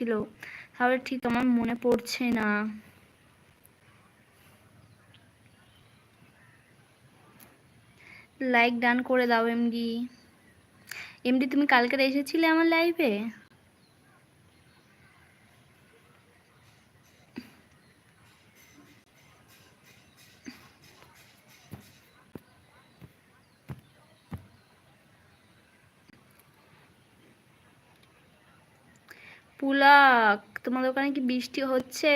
ছিল, তাহলে ঠিক আমার মনে পড়ছে না। লাইক ডান করে দাও এমডি। এমডি তুমি কালকে এসেছিলে আমার লাইভে? পুলাক, তোমাদের ওখানে কি বৃষ্টি হচ্ছে?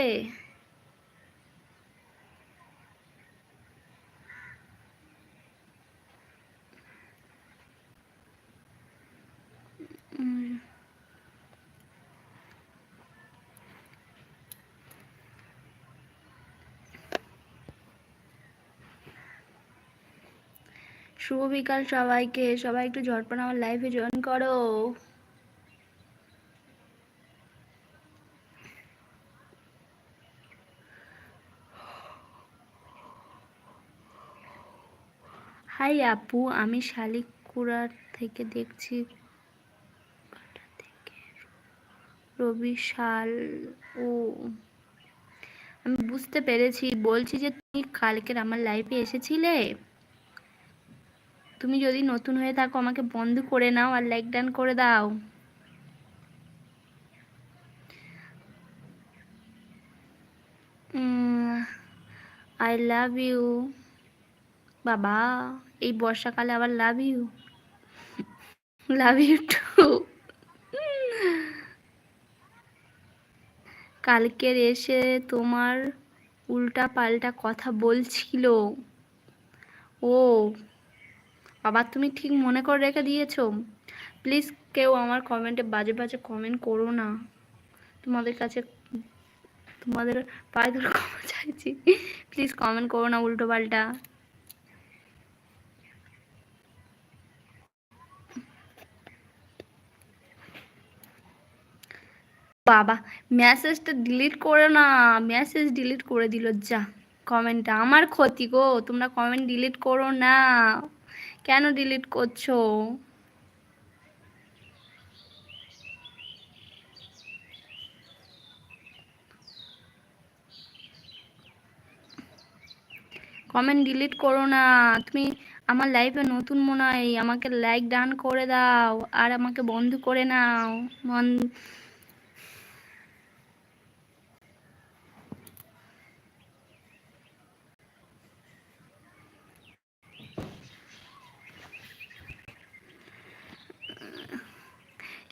শুভ বিকাল সবাইকে, সবাই একটু ঝটপট আমার লাইভে জয়েন করো। হাই আপু, আমি শালিকুড়া থেকে দেখছি। রবি শাল। ও, আমি বুঝতে পেরেছি। বলছি যে তুমি কালকের আমার লাইভে এসেছিলে। তুমি যদি নতুন হয়ে থাকো আমাকে বন্ধ করে নাও আর লাইক ডান করে দাও। আই লাভ ইউ বাবা। এই বর্ষাকালে আবার love you. Love you too. কালকের এসে তোমার উল্টা পাল্টা কথা বলছিল। ও বাবা, তুমি ঠিক মনে করে রেখে দিয়েছো। প্লিজ কেউ আমার কমেন্টে বাজে বাজে কমেন্ট করো না। তোমাদের কাছে তোমাদের পায়ে ধরে ক্ষমা চাইছি। প্লিজ কমেন্ট করো না উল্টো পাল্টা। বাবা, মেসেজটা ডিলিট করো না। মেসেজ ডিলিট করে দিল যা। কমেন্টটা আমার ক্ষতি গো, তোমরা কমেন্ট ডিলিট করো না। কেন ডিলিট করছো? কমেন্ট ডিলিট করো না। তুমি আমার লাইফে নতুন মনে হয়, আমাকে লাইক ডান করে দাও আর আমাকে বন্ধ করে নাও।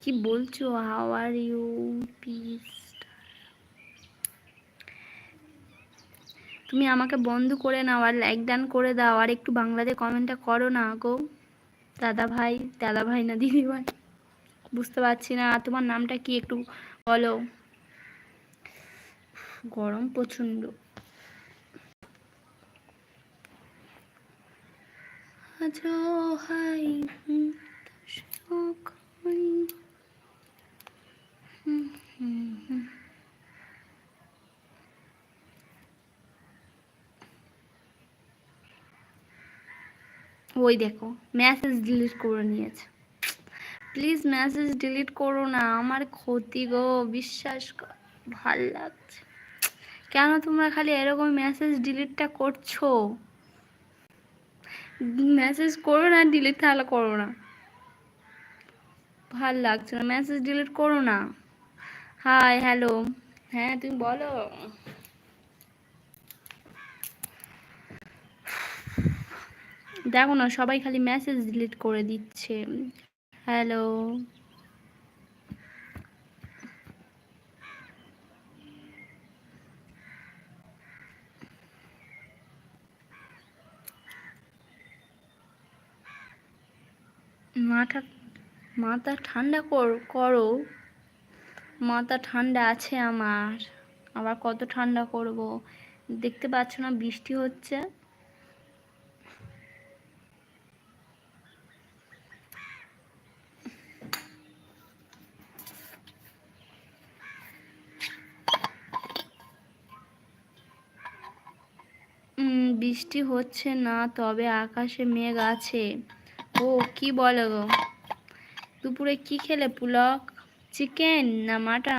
কি বলছো? How are you peace? তুমি আমাকে বন্ধ করে নাও আর লাইক ডান করে দাও আর একটু বাংলাতে কমেন্টটা করো না গো। দাদা ভাই, দাদা ভাই না দিদি ভাই বুঝতে পারছি না। তোমার নামটা কি একটু বলো। গরম প্রচন্ড। আজো হাই শোক হাই। ওই দেখো মেসেজ ডিলিট করে নিয়েছে। প্লিজ মেসেজ ডিলিট করো না, আমার ক্ষতি গো, বিশ্বাস কর। ভাল লাগছে। কেন তোমরা খালি এরকম মেসেজ ডিলিটটা করছো? মেসেজ করো না, ডিলিট তাহলে করো না। ভাল লাগছে না, মেসেজ ডিলিট করো না। Hi hello. হ্যাঁ তুমি বলো। দেখো না সবাই খালি মেসেজ ডিলিট করে দিচ্ছে। হ্যালো। মাথা মাথা ঠান্ডা করো। মাথা ঠান্ডা আছে আমার, আবার কত ঠান্ডা করব? দেখতে পাচ্ছ না বৃষ্টি হচ্ছে? বৃষ্টি হচ্ছে না, তবে আকাশে মেঘ আছে। ও কি বলো গো? দুপুরে কি খেলে? পুলক, চিকেন না মাটন?